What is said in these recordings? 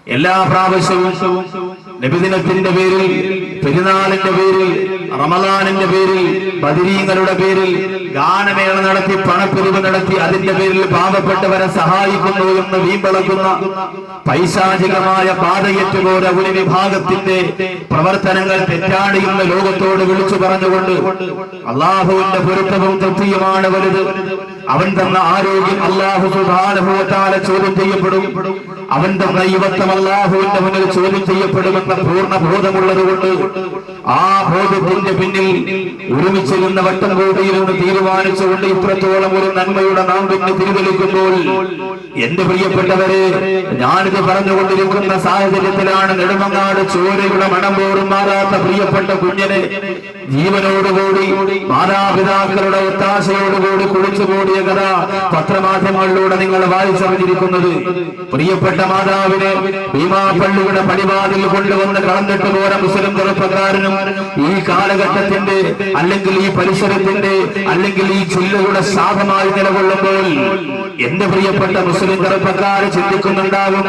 എല്ലാ പ്രാവശ്യവും നബിദിനത്തിന്റെ പേരിൽ, പെരുന്നാളിന്റെ പേരിൽ, റമദാനിന്റെ പേരിൽ, ബദരീങ്ങളുടെ പേരിൽ ഗാനമേള നടത്തി, പണപ്പിരിവ് നടത്തി, അതിന്റെ പേരിൽ പാവപ്പെട്ടവരെ സഹായിക്കുന്നു എന്ന് വീമ്പളക്കുന്ന പൈശാചികമായ പാതയേറ്റുപോര ഒരു വിഭാഗത്തിന്റെ പ്രവർത്തനങ്ങൾ തെറ്റാണ് എന്ന് ലോകത്തോട് വിളിച്ചു പറഞ്ഞുകൊണ്ട് അള്ളാഹുവിന്റെ പൊരുത്തവും തൃപ്തിയുമാണ് വലുത്. അവൻ തന്ന ആരോഗ്യം അല്ലാഹു സുബ്ഹാനഹു വ തആല ചോദ്യം ചെയ്യപ്പെടും. അവൻ തന്ന യുവത്വം അല്ലാഹുവിന്റെ മുന്നിൽ ചോദ്യം ചെയ്യപ്പെടുമെന്ന പൂർണ്ണ ബോധമുള്ളതുകൊണ്ട് ആ ബോധത്തിന്റെ പിന്നിൽ ഒരുമിച്ചിരുന്ന വട്ടം കൂടിയിരുന്ന് തീരുമാനിച്ചുകൊണ്ട് ഇത്രത്തോളം ഒരു നന്മയുടെ നാമ്പിന് തിരിതെളിക്കുമ്പോൾ എന്റെ പ്രിയപ്പെട്ടവരെ, ഞാനിത് പറഞ്ഞുകൊണ്ടിരിക്കുന്ന സാഹചര്യത്തിലാണ് നെടുമങ്ങാട് ചോരയുടെ മണം പോറും മാറാത്ത പ്രിയപ്പെട്ട കുഞ്ഞിനെ ജീവനോടുകൂടി മാതാപിതാക്കളുടെ ഒത്താശയോടുകൂടി കുളിച്ചുകൂടിയ കഥ പത്രമാധ്യമങ്ങളിലൂടെ നിങ്ങൾ വായിച്ചറിഞ്ഞിരിക്കുന്നത്. പ്രിയപ്പെട്ട മാതാവിനെ ഭീമാപള്ളിയുടെ പടിവാതിൽ കൊണ്ടുവന്ന് കളഞ്ഞിട്ട് പോര മുസ്ലിം ചെറുപ്പക്കാരനും ഈ കാലഘട്ടത്തിന്റെ അല്ലെങ്കിൽ ഈ പരിസരത്തിന്റെ അല്ലെങ്കിൽ ഈ ജില്ലയുടെ ശാപമായി നിലകൊള്ളുമ്പോൾ എന്റെ പ്രിയപ്പെട്ട മുസ്ലിം ചെറുപ്പക്കാരെ ചിന്തിക്കുന്നുണ്ടാകും,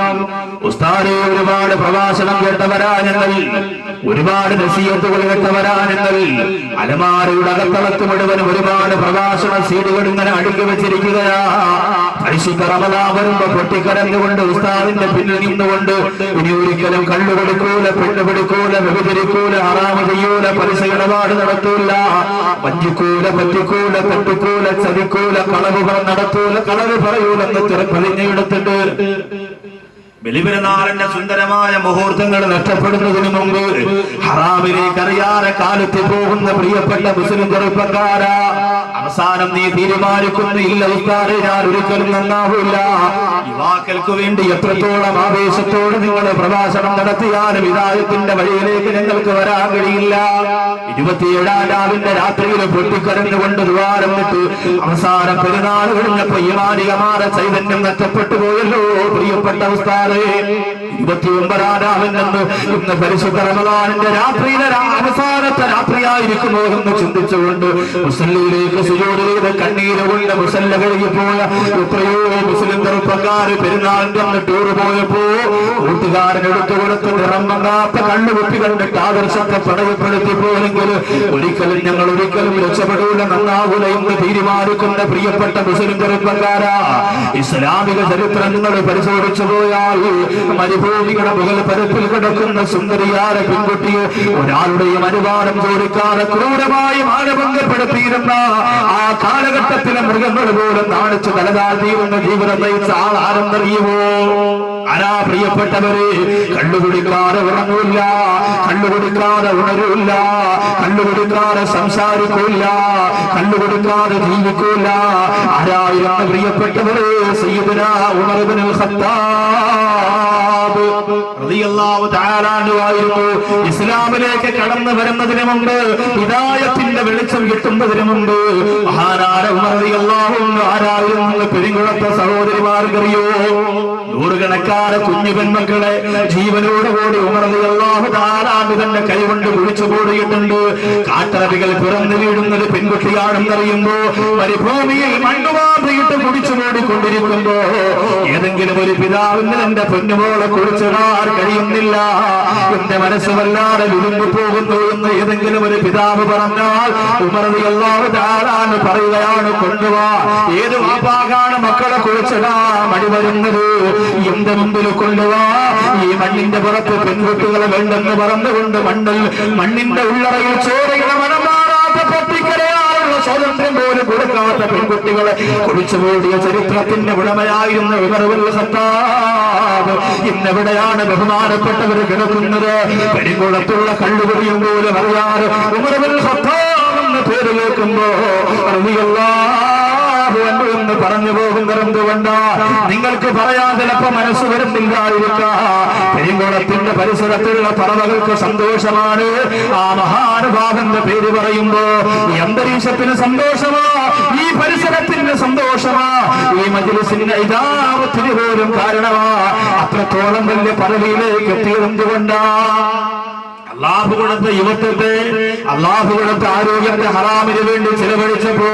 ഉസ്താദേ ഒരുപാട് പ്രഭാഷണം കേട്ടവരാ ഞങ്ങൾ, ഒരുപാട് നസീഹത്തുകൾ കേട്ടവരാ ഞങ്ങൾ, അലമാരയുടെ അകത്തളത്ത് മുഴുവനും ഒരുപാട് പ്രഭാഷണ സീഡുകൾ ഇങ്ങനെ അടുക്കി വെച്ചിരിക്കുകയാ. പരിശുദ്ധ റമദാൻ വരുമ്പോ പൊട്ടിക്കരഞ്ഞുകൊണ്ട് ഉസ്താദിന്റെ പിന്നിൽ നിന്നുകൊണ്ട് ഇനി ഒരിക്കലും കള്ളു കൊടുക്കൂല, പെണ്ണു പിടിക്കൂല, വ്യഭിചരിക്കൂല, ഹറാമ് ചെയ്യൂല, പലിശ ഇടപാട് നടത്തൂല, വഞ്ചിക്കൂല, പറ്റിക്കൂല, തട്ടിക്കൂല, ചതിക്കൂല, കളവ് നടത്തൂല, കളവ് പറയൂലെന്ന് തിരപ്പതിഞ്ഞെടുത്തിട്ട് ബലിപെരുന്നാളിന്റെ സുന്ദരമായ മുഹൂർത്തങ്ങൾ നഷ്ടപ്പെടുന്നതിന് മുമ്പ് ഹറാമിലേക്ക് അറിയാതെ കാലത്ത് പോകുന്ന പ്രിയപ്പെട്ട മുസ്ലിം ചെറുപ്പക്കാരാ, അവസാനം നീ തീരുമാനിക്കുന്നു, ഇല്ല ഉസ്താദേ ഞാൻ ഒരിക്കലും നന്നാവില്ല. യുവാക്കൾക്ക് വേണ്ടി എത്രത്തോളം ആവേശത്തോട് നിങ്ങൾ പ്രഭാഷണം നടത്തിയാലും ഹിദായത്തിന്റെ വഴിയിലേക്ക് ഞങ്ങൾക്ക് വരാൻ കഴിയില്ല. 27-ാം രാവിന്റെ രാത്രിയിൽ പൊട്ടിക്കരഞ്ഞുകൊണ്ട് ദ്വാരം വിട്ട് അവസാനം പെരുന്നാൾ കഴിഞ്ഞപ്പോ ഈമാനികമായ ചൈതന്യം നഷ്ടപ്പെട്ടു പോയല്ലോ പ്രിയപ്പെട്ട ഉസ്താദേ. 29-ാം രാവിലെന്ന് ഇന്ന് പരിശുദ്ധ റമദാനിന്റെ രാത്രിയിലെ അവസാനത്തെ രാത്രിയായിരിക്കുമോ എന്ന് ചിന്തിച്ചുകൊണ്ട് മുസല്ലയിലേക്ക് സുജൂദ് ചെയ്ത് കണ്ണീരുകൊണ്ട് മുസല്ല കഴുകിപ്പോയ എത്രയോ മുസ്ലിം ചെറുപ്പക്കാര് പെരുന്നാളിന്റെ അന്ന് ടൂർ പോയപ്പോ കൂട്ടുകാരൻ എടുത്തു കൊടുത്ത് നിറം മങ്ങാത്ത കണ്ണുകുപ്പി കണ്ടിട്ട് ആദർശത്തെ പടയപ്പെടുത്തി പോയെങ്കിൽ ഒരിക്കലും ഞങ്ങൾ ഒരിക്കലും രക്ഷപ്പെടൂല, നന്നാവൂല എന്ന് തീരുമാനിക്കുന്ന പ്രിയപ്പെട്ട മുസ്ലിം ചെറുപ്പക്കാരാ, ഇസ്ലാമിക ചരിത്രം നിങ്ങൾ പരിശോധിച്ചു പോയാൽ മരുഭൂമിയുടെ മുകൾ പരപ്പിൽ കിടക്കുന്ന സുന്ദരിയായ പെൺകുട്ടിയെ ഒരാളുടെയും അനുവാദം ചോദിക്കാതെ ക്രൂരമായി മാനഭംഗപ്പെടുത്തിയിരുന്ന ആ കാലഘട്ടത്തിലെ മൃഗങ്ങൾ പോലും നാണിച്ച് തലതാഴ്ത്തിയിരുന്ന ജീവിതം നയിച്ച ആൾ ആരെന്നറിയുമോ? ആരാ പ്രിയപ്പെട്ടവരെ? കള്ളുകുടിക്കാതെ ഉറങ്ങൂല്ല, കള്ളുകുടിക്കാതെ ഉണരൂല്ല, കള്ളുകുടിക്കാതെ സംസാരിക്കൂല, കള്ളുകുടിക്കാതെ ജീവിക്കൂല. ആരായിരുന്നു പ്രിയപ്പെട്ടവരെ? സയ്യിദുനാ ഉമർ ഇബ്നുൽ ഖത്താബ് റളിയല്ലാഹു തആല അൻഹു ആയിരുന്നു. ഇസ്ലാമിലേക്ക് കടന്നു വരുന്നതിന് മുമ്പ്, ഹിദായത്തിന്റെ വെളിച്ചം കിട്ടുന്നതിന് മുമ്പ് മഹാനായ ഉമർ റളിയല്ലാഹു അൻഹു ആരായിരുന്നു? പെരിങ്കുളത്തെ സഹോദരിമാർക്കറിയോ? നൂറുകണക്കാരെ കുഞ്ഞു പെൺമക്കളെ ജീവനോടുകൂടി ഉമർ റളിയല്ലാഹു തആല അൻഹു തന്റെ കൈകൊണ്ട് കുഴിച്ചു കൂടിയിട്ടുണ്ട്. കാട്ടറബികൾ പിറന്നു വീഴുന്നത് പെൺകുട്ടിയാണെന്നറിയുമ്പോ മരുഭൂമിയിൽ മണ്ണുവാതിയിട്ട് കുടിച്ചു മൂടിക്കൊണ്ടിരിക്കുമ്പോ ഏതെങ്കിലും ഒരു പിതാവിന് തന്റെ പൊന്നുമോളെ കുറിച്ചിടാൻ കഴിയുന്നില്ല, എന്റെ മനസ്സ് വല്ലാതെ വിരുമ്പു പോകുന്നു എന്ന് ഏതെങ്കിലും ഒരു പിതാവ് പറഞ്ഞാൽ ഉമർ റളിയല്ലാഹു തആല അൻഹു പറയുകയാണ്, കൊണ്ടുവാ. ഏത് വാപ്പാകാണ് മക്കളെ കുറിച്ചിടാൻ മടി വരുന്നത്? എന്റെ മുമ്പിൽ കൊണ്ടുവാ. ഈ മണ്ണിന്റെ പുറത്ത് പെൺകുട്ടികളെ വേണ്ടെന്ന് പറഞ്ഞുകൊണ്ട് മണ്ണിന്റെ ഉള്ളറയിൽ ചോരയുടെ മണം മാറാത്ത പൊട്ടിക്കരയാറുള്ള സ്വാതന്ത്ര്യം പോലും കൊടുക്കാത്ത പെൺകുട്ടികളെ കുഴിച്ചുകൂടിയ ചരിത്രത്തിന്റെ ഉടമയായിരുന്ന ഉമർ ഇബ്നുൽ ഖത്താബ് ഇന്നെവിടെയാണ് ബഹുമാനപ്പെട്ടവർ കിടക്കുന്നത്? പെരിങ്കുളത്തുള്ള കള്ളുകുടിയും പോലും അറിയാതെ ഉമർ ഇബ്നുൽ ഖത്താബ് എന്ന പേര് കേൾക്കുമ്പോ എന്ന് പറഞ്ഞു പോകുന്നതെന്തുകൊണ്ടാ? നിങ്ങൾക്ക് പറയാൻ ചിലപ്പോ മനസ്സ് വരുന്നില്ലായിരിക്കാം. പെരിങ്കുളത്തിന്റെ പരിസരത്തുള്ള പറവകൾക്ക് സന്തോഷമാണ്. ആ മഹാനുഭാവന്റെ പേര് പറയുമ്പോ ഈ അന്തരീക്ഷത്തിന് സന്തോഷമാ, ഈ പരിസരത്തിന്റെ സന്തോഷമാ, ഈ മജ്‌ലിസിന്റെ ഇജാബത്തിന് പോലും കാരണമാ. അത്രത്തോളം വലിയ പദവിയിലേക്ക് എത്തിയതെന്തുകൊണ്ടാ? അള്ളാഹു കൊടുത്ത യുവത്വത്തെ, അള്ളാഹു കൊടുത്ത ആരോഗ്യത്തെ ഹറാമിന് വേണ്ടി ചെലവഴിച്ചപ്പോ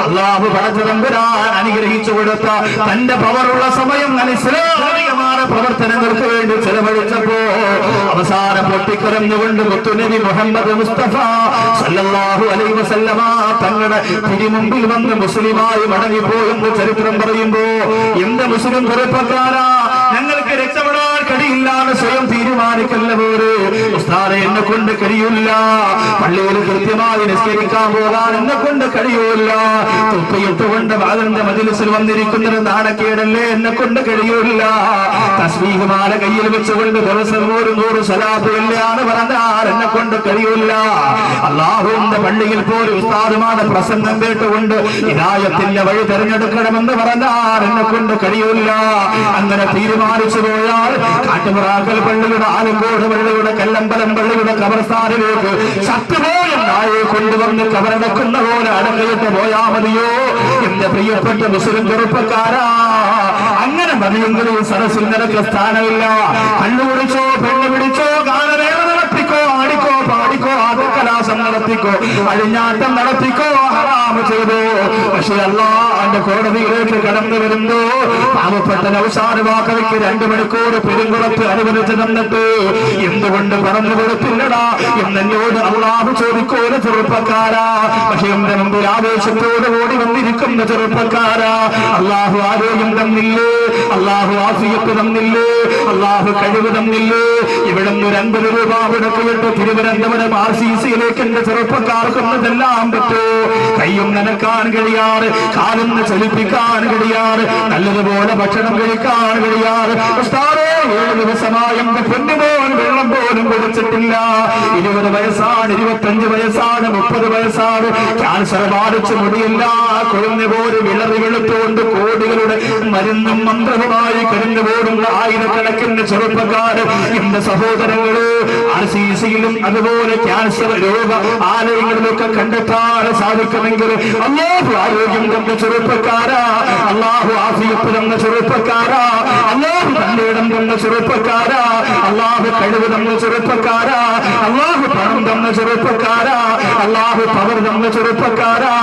അള്ളാഹു പടച്ചതമ്പുരാൻ അനുഗ്രഹിച്ചു കൊടുത്ത തന്റെ പവറുള്ള സമയം ഇസ്ലാമികമായ പ്രവർത്തനങ്ങൾക്ക് വേണ്ടി ചെലവഴിച്ചപ്പോ അവസാനം പൊട്ടിക്കരഞ്ഞുകൊണ്ട് മുത്തുനബി മുഹമ്മദ് മുസ്തഫ സല്ലല്ലാഹു അലൈഹി വസല്ലമ തങ്ങളുടെ തിരുമുമ്പിൽ വന്ന് മുസ്ലിമായി മടങ്ങിപ്പോയെന്ന് ചരിത്രം പറയുമ്പോ എന്റെ മുസ്ലിം ചെറുപ്പക്കാരാ, ഞങ്ങൾക്ക് രക്ഷപ്പെടാൻ കഴിയില്ലാന്ന് സ്വയം തീരുമാനിക്കല്ല പോര്. ഉസ്താദെ എന്നെ കൊണ്ട് കഴിയില്ല, പള്ളിയിൽ കൃത്യമായി നിസ്കരിക്കാൻ പോകാൻ എന്നെ കൊണ്ട് കഴിയൂല, തുപ്പയിട്ടുകൊണ്ട് ബാലന്റെ മജ്‌ലിസിൽ വന്നിരിക്കുന്നത് നാണക്കേടല്ലേ, എന്നെ കൊണ്ട് കഴിയൂല, തസ്ബീഹ് മാല കയ്യിൽ വെച്ചുകൊണ്ട് ദിവസം 100 സ്വലാത്ത് ഇല്ലാന്ന് പറഞ്ഞാൽ എന്നെ കൊണ്ട് കഴിയൂല. അല്ലാഹുവിന്റെ പള്ളിയിൽ പോലും ഉസ്താദുമാരുടെ പ്രസംഗം കേട്ടുകൊണ്ട് ഹിദായത്തിന്റെ വഴി തെരഞ്ഞെടുക്കണമെന്ന് പറഞ്ഞാൽ എന്നെ കൊണ്ട് കഴിയൂല. അങ്ങനെ തീരുമാനിച്ചു പോയാൽ കാട്ടുപുറാക്കൽ പള്ളിയുടെ, ആലങ്കോട് പള്ളിയുടെ, കല്ലമ്പലം പള്ളിയുടെ ഖബർസ്ഥാനിലേക്ക് ശക്തിപോലും നായെ കൊണ്ടുവന്ന് കബറടക്കുന്ന പോലെ അടക്കയിട്ട് പോയാ മതിയോ എന്റെ പ്രിയപ്പെട്ട മുസ്ലിം ചെറുപ്പക്കാരാ? അങ്ങനെ മതിയെങ്കിൽ സരസിൽ നിനക്ക് സ്ഥാനമില്ല. കണ്ണുപിടിച്ചോ, പെണ്ണു പിടിച്ചോ, ഗാനമേള നടത്തിക്കോ, ആടിക്കോ, പാടിക്കോ, ആദക്കലാസം നടത്തിക്കോ, അഴിഞ്ഞാട്ടം നടത്തിക്കോ, ഹറാമ് ചെയ്തോ. പക്ഷെ അല്ലാഹുവിന്റെ കോടതിയിലേക്ക് കടന്നു വരുമ്പോ പാവപ്പെട്ട നൗസാദ് വാക്കവിക്ക് 2 മണിക്കൂർ പെരുങ്കുളത്ത് അനുവദിച്ചു തന്നിട്ട് എന്തുകൊണ്ട് പറഞ്ഞു കൊടുത്തില്ലടാ എന്നോട് അള്ളാഹു ചോദിക്കൂല ചെറുപ്പക്കാരാ. പക്ഷെ എന്റെ മുമ്പിൽ ആവേശത്തോട് ഓടി വന്നിരിക്കുന്ന ചെറുപ്പക്കാരാ, അള്ളാഹു ആരോഗ്യം തന്നില്ലേ, അള്ളാഹു ആഫിയത്ത് തന്നില്ലേ, അള്ളാഹു കഴിവ് തന്നില്ലേ? ഇവിടുന്ന് 50 രൂപ മുടക്കിയിട്ട് തിരുവനന്തപുരം RCCയിലേക്ക് എന്റെ ചെറുപ്പക്കാർക്കൊന്ന് ചെല്ലാൻ പറ്റോ? കയ്യും നനക്കാൻ കഴിയാറ്, കാലൊന്ന് ചലിപ്പിക്കാൻ കഴിയാറ്, നല്ലതുപോലെ ഭക്ഷണം കഴിക്കാൻ കഴിയാറ്. 7 ദിവസമായി എന്റെ പൊന്നുപോൻ വെള്ളം പോലും കൊടുത്തിട്ടില്ല. 20 വയസ്സാണ്, 25 വയസ്സാണ്, 30 വയസ്സാണ്. ക്യാൻസർ ബാധിച്ച് മുടിയില്ല, കൊഴുന്നു പോലും വിളറി വെളുത്തുകൊണ്ട് കോടികളുടെ മരുന്നും മന്ത്രവുമായി കഴിഞ്ഞു പോലുള്ള ആയിരക്കണക്കിന് ചെറുപ്പക്കാര് എന്റെ സഹോദരങ്ങള് RCCയിലും അതുപോലെ ക്യാൻസർ രോഗ ആലയങ്ങളിലൊക്കെ കണ്ടെത്താൻ സാധിക്കുമെങ്കിൽ അല്ലാഹു ആരോഗ്യം തന്ന ചെറുപ്പക്കാരാ, അല്ലാഹു ആഫിയത്ത് തന്ന ചെറുപ്പക്കാരാ, അല്ലാഹു തന്നിടം തന്ന ചെറുപ്പക്കാരാ, അല്ലാഹു കഴിവ് തന്ന ചെറുപ്പക്കാരാ, അല്ലാഹു പണം തന്ന ചെറുപ്പക്കാരാ, അല്ലാഹു പവർ തന്ന ചെറുപ്പക്കാരാ.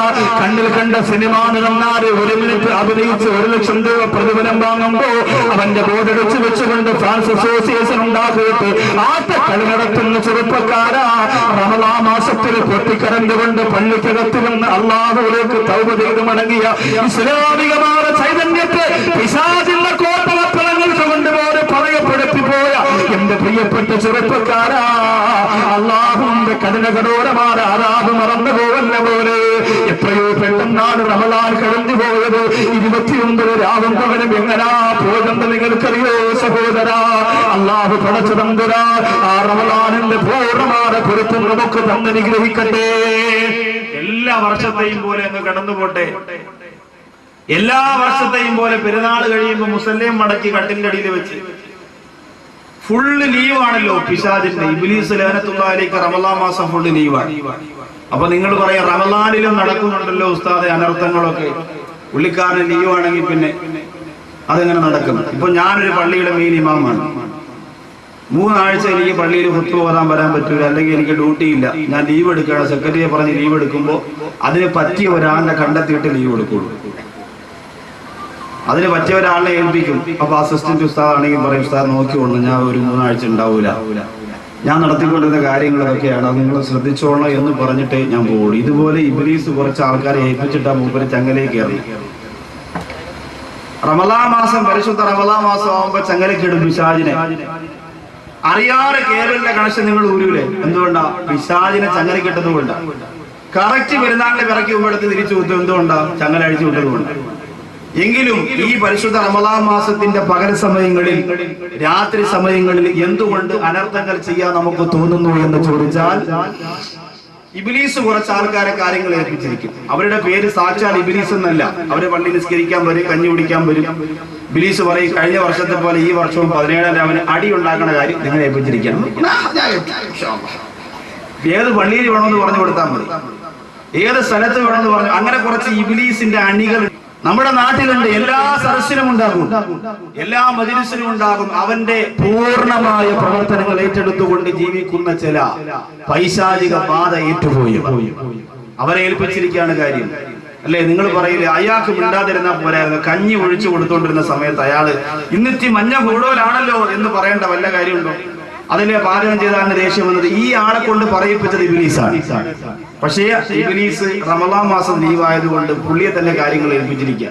കണ്ണിൽ കണ്ട സിനിമ നടന്നാൽ 1 മിനിറ്റ് അഭിനയിച്ച് 1 ലക്ഷം രൂപ പ്രതിഫലം വാങ്ങുമ്പോ അവന്റെ ബോർഡെടുത്ത് വെച്ചുകൊണ്ട് ഫ്രാൻസ് അസോസിയേഷൻ ഉണ്ടാക്കിയിട്ട് ആട്ടക്കളി നടത്തുന്ന ചെറുപ്പക്കാരാ, റമളാൻ മാസത്തിൽ പൊട്ടിക്കരണ്ടുകൊണ്ട് പള്ളിക്കകത്ത് നിന്ന് അല്ലാഹുവിലേക്ക് തൗബ ചെയ്ത് മടങ്ങിയ ഇസ്ലാമികമായ ചൈതന്യത്തെ പിശാചിന്റെ കോട്ടവത്തലങ്ങൾ കൊണ്ടുപോലെ പറയപ്പെടുത്തി പോയ എന്റെ പ്രിയപ്പെട്ട ചെറുപ്പക്കാരാ, അല്ലാഹുവിന്റെ കഠിനകഠോരമായ ആരാധന മറന്നു പോവല്ല പോലെ. എത്രയോ പെട്ടെന്നാണ് റമളാൻ കഴിഞ്ഞു പോയത്. 29 രാവും പകരം എങ്ങനാ പോകെന്ന് നിങ്ങൾക്കറിയോ സഹോദരാ? അല്ലാഹു പടച്ച തമ്പുരാ ആ റമളാനിന്റെ പൂർണ്ണമായ പൊരുത്തം നമുക്ക് തന്നനുഗ്രഹിക്കട്ടെ. എല്ലാ വർഷത്തെയും പോലെ അങ്ങ് കടന്നുപോട്ടെ. എല്ലാ വർഷത്തെയും പോലെ പെരുന്നാൾ കഴിയുമ്പോ മുസല്ലേം മടക്കി കട്ടിലിന്റെ അടിയിൽ വെച്ച് ഫുള്ള് ലീവാണല്ലോ പിശാചിന്റെ. ഇബ്ലീസ് ലഅനത്തുല്ലാഹിലേക്ക് റമളാൻ മാസം ഫുള്ള് ലീവാണ്. അപ്പൊ നിങ്ങൾ പറയാം റമളാനിലും നടക്കുന്നുണ്ടല്ലോ ഉസ്താദെ അനർത്ഥങ്ങളൊക്കെ. പുള്ളിക്കാരന് ലീവാണെങ്കിൽ പിന്നെ അതെങ്ങനെ നടക്കും? ഇപ്പൊ ഞാനൊരു പള്ളിയുടെ മെയിൻ ഇമാമാണ്. 3 ആഴ്ച എനിക്ക് പള്ളിയിൽ ഖുത്ബ ഓതാൻ വരാൻ പറ്റൂല, അല്ലെങ്കിൽ എനിക്ക് ഡ്യൂട്ടി ഇല്ല, ഞാൻ ലീവ് എടുക്കുകയാണ്. സെക്രട്ടറിയെ പറഞ്ഞ് ലീവ് എടുക്കുമ്പോൾ അതിന് പറ്റിയ ഒരാളിനെ കണ്ടെത്തിയിട്ട് ലീവ് എടുക്കുള്ളൂ. അതിന് പറ്റിയ ഒരാളിനെ ഏൽപ്പിക്കും. അപ്പൊ അസിസ്റ്റന്റ് ഉസ്താദ് ആണെങ്കിൽ പറയും ഉസ്താദ് നോക്കിക്കൊള്ളു, ഞാൻ ഒരു 3 ആഴ്ച ഉണ്ടാവൂല, ഞാൻ നടത്തിക്കൊണ്ടിരുന്ന കാര്യങ്ങളൊക്കെയാണ്, അത് നിങ്ങൾ ശ്രദ്ധിച്ചോളണം എന്ന് പറഞ്ഞിട്ട് ഞാൻ പോകുള്ളൂ. ഇതുപോലെ ഇബ്ലീസ് കുറച്ച് ആൾക്കാരെ ഏൽപ്പിച്ചിട്ടാ മൂപ്പര് ചങ്ങലയിൽ കയറി. റമളാൻ മാസം, പരിശുദ്ധ റമളാൻ മാസം ആവുമ്പോ ചങ്ങലക്കിടും പിശാചിനെ. അറിയാതെ കേരളിന്റെ കണക്ഷൻ നിങ്ങൾ ഊരൂലേ? എന്തുകൊണ്ടാ? പിശാചിനെ ചങ്ങലക്കിട്ടത് കൊണ്ടാ. കറക്റ്റ് പെരുന്നാളിന്റെ പിറക്കി മുമ്പെടുത്ത് തിരിച്ചു വിട്ടു. എന്തുകൊണ്ടാ? ചങ്ങല അഴിച്ചു വിട്ടത് കൊണ്ട്. എങ്കിലും ഈ പരിശുദ്ധ റമളാൻ മാസത്തിന്റെ പകൽ സമയങ്ങളിൽ, രാത്രി സമയങ്ങളിൽ എന്തുകൊണ്ട് അനർത്ഥങ്ങൾ ചെയ്യാൻ നമുക്ക് തോന്നുന്നു എന്ന് ചോദിച്ചാൽ, ഇബ്ലീസ് കുറച്ച് ആൾക്കാരെ കാര്യങ്ങൾ ഏൽപ്പിച്ചിരിക്കും. അവരുടെ പേര് സാക്ഷാൽ ഇബ്ലീസ് എന്നല്ല. അവര് പള്ളി നിസ്കരിക്കാൻ വരും, കഞ്ഞി കുടിക്കാൻ വരും. ഇബ്ലീസ് പറയും കഴിഞ്ഞ വർഷത്തെ പോലെ ഈ വർഷവും 17-ാം രാവിലെ അടി ഉണ്ടാക്കുന്ന കാര്യം നിങ്ങൾ ഏൽപ്പിച്ചിരിക്കണം. ഏത് പള്ളിയിൽ വേണമെന്ന് പറഞ്ഞു കൊടുത്താൽ മതി, ഏത് സ്ഥലത്ത് വേണമെന്ന് പറഞ്ഞു. അങ്ങനെ കുറച്ച് ഇബ്ലീസിന്റെ അണികൾ നമ്മുടെ നാട്ടിലുണ്ട്, എല്ലാ സദസ്സിലും ഉണ്ടാകും, എല്ലാ മജ്‌ലിസിലും ഉണ്ടാകും. അവന്റെ പൂർണ്ണമായ പ്രവർത്തനങ്ങൾ ഏറ്റെടുത്തുകൊണ്ട് ജീവിക്കുന്ന ചില പൈശാചിക ബാധ ഏറ്റുപോയി അവരെ ഏൽപ്പിച്ചിരിക്കുകയാണ് കാര്യം. അല്ലെ, നിങ്ങൾ പറയില്ലേ അയാൾക്ക് മിണ്ടാതിരുന്ന പോരായിരുന്നു, കഞ്ഞി ഒഴിച്ചു കൊടുത്തോണ്ടിരുന്ന സമയത്ത് അയാള് ഇന്നിത്തി മഞ്ഞ കൂടുതലാണല്ലോ എന്ന് പറയേണ്ട വല്ല കാര്യമുണ്ടോ? അതിലെ പാചകം ചെയ്താണ് ദേഷ്യം വന്നത്. ഈ ആളെ കൊണ്ട് പറയിപ്പിച്ചത് ഇബ്ലീസാണ്. പക്ഷേ ഇബ്ലീസ് റമളാൻ മാസം ലീവായതുകൊണ്ട് പുള്ളിയെ തന്നെ കാര്യങ്ങൾ ഏൽപ്പിച്ചിരിക്കുക.